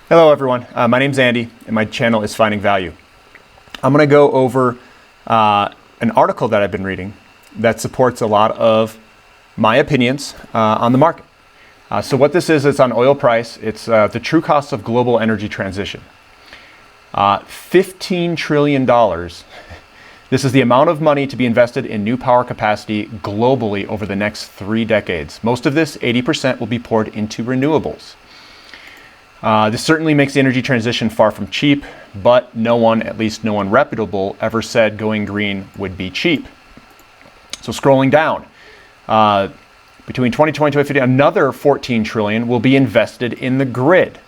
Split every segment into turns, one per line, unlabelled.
Hello everyone, my name's Andy and my channel is Finding Value. I'm going to go over an article that I've been reading that supports a lot of my opinions on the market. So what this is, it's on oil price. It's the true cost of global energy transition. $15 trillion. This is the amount of money to be invested in new power capacity globally over the next 3 decades. Most of this, 80%, will be poured into renewables. This certainly makes the energy transition far from cheap, but no one, at least no one reputable, ever said going green would be cheap. So scrolling down, between 2020 and 2050, another $14 trillion will be invested in the grid,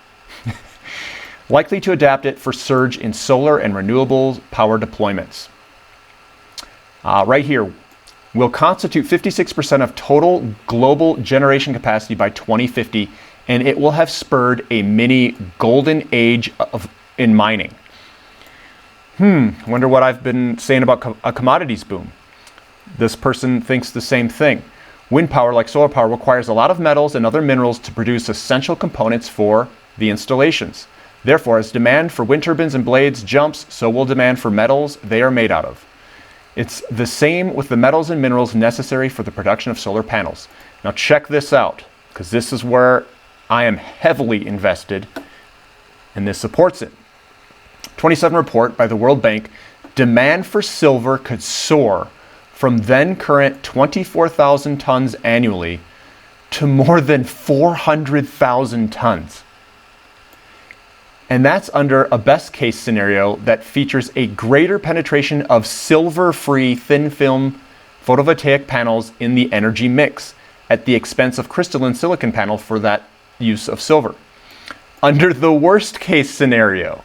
likely to adapt it for surge in solar and renewable power deployments. Right here, will constitute 56% of total global generation capacity by 2050, and it will have spurred a mini golden age in mining. Wonder what I've been saying about a commodities boom. This person thinks the same thing. Wind power, like solar power, requires a lot of metals and other minerals to produce essential components for the installations. Therefore, as demand for wind turbines and blades jumps, so will demand for metals they are made out of. It's the same with the metals and minerals necessary for the production of solar panels. Now check this out, because this is where I am heavily invested, and this supports it. 27 report by the World Bank, demand for silver could soar from then current 24,000 tons annually to more than 400,000 tons. And that's under a best case scenario that features a greater penetration of silver-free thin film photovoltaic panels in the energy mix at the expense of crystalline silicon panel for that use of silver. Under the worst case scenario,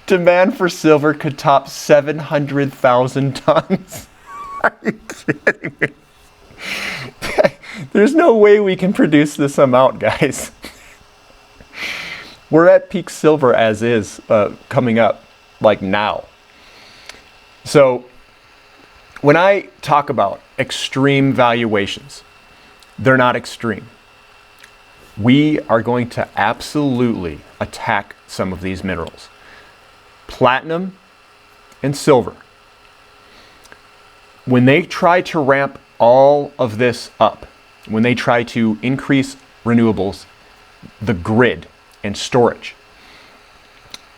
demand for silver could top 700,000 tons. Are you kidding me? There's no way we can produce this amount, guys. We're at peak silver as is coming up, like now. So when I talk about extreme valuations, they're not extreme. We are going to absolutely attack some of these minerals. Platinum and silver. When they try to ramp all of this up, when they try to increase renewables, the grid and storage,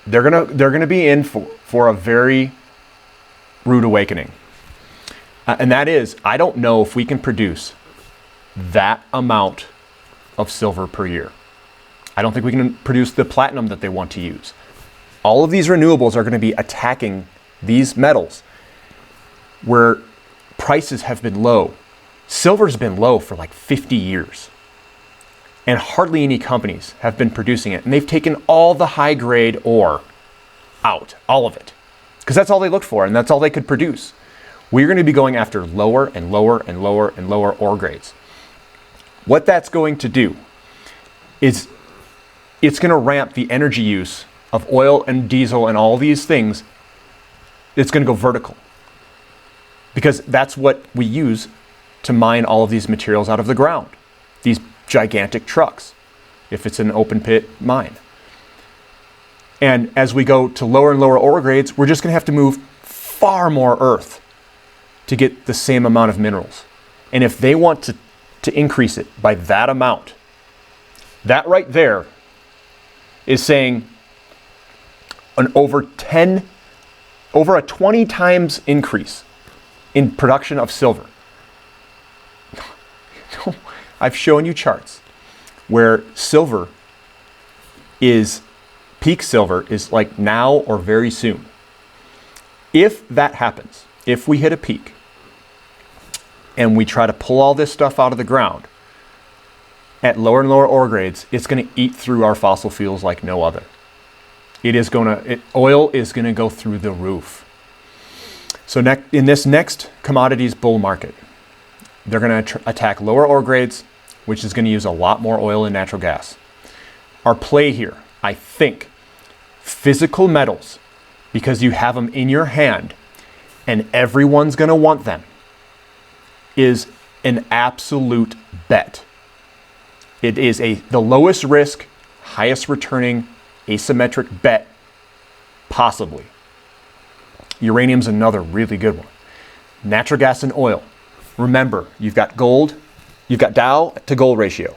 they're gonna be in for a very rude awakening. And that is, I don't know if we can produce that amount of silver per year. I don't think we can produce the platinum that they want to use. All of these renewables are going to be attacking these metals where prices have been low. Silver's been low for like 50 years. And hardly any companies have been producing it. And they've taken all the high grade ore out, all of it. Because that's all they looked for and that's all they could produce. We're going to be going after lower and lower and lower and lower ore grades. What that's going to do is it's going to ramp the energy use of oil and diesel and all these things. It's going to go vertical because that's what we use to mine all of these materials out of the ground. These gigantic trucks, if it's an open pit mine. And as we go to lower and lower ore grades, we're just going to have to move far more earth to get the same amount of minerals. And if they want to increase it by that amount, that right there is saying an over a 20 times increase in production of silver. I've shown you charts where silver is, peak silver is like now or very soon. If that happens, if we hit a peak, and we try to pull all this stuff out of the ground at lower and lower ore grades, it's going to eat through our fossil fuels like no other. Oil is going to go through the roof. So in this next commodities bull market, they're going to attack lower ore grades, which is going to use a lot more oil and natural gas. Our play here, I think, physical metals, because you have them in your hand and everyone's going to want them, is an absolute bet. It is the lowest risk, highest returning asymmetric bet possibly. Uranium's another really good one. Natural gas and oil. Remember, you've got gold, you've got Dow to gold ratio.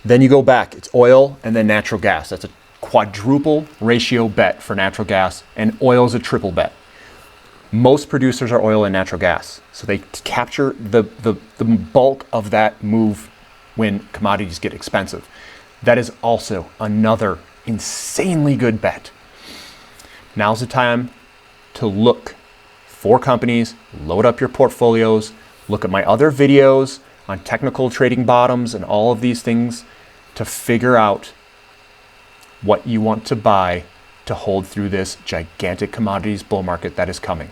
Then you go back, it's oil and then natural gas. That's a quadruple ratio bet for natural gas, and oil is a triple bet. Most producers are oil and natural gas, so they capture the bulk of that move when commodities get expensive. That is also another insanely good bet. Now's the time to look for companies, load up your portfolios, look at my other videos on technical trading bottoms and all of these things to figure out what you want to buy to hold through this gigantic commodities bull market that is coming.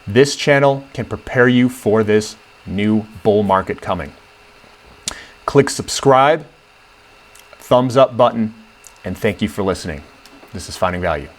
This channel can prepare you for this new bull market coming. Click subscribe, thumbs up button, and thank you for listening. This is Finding Value.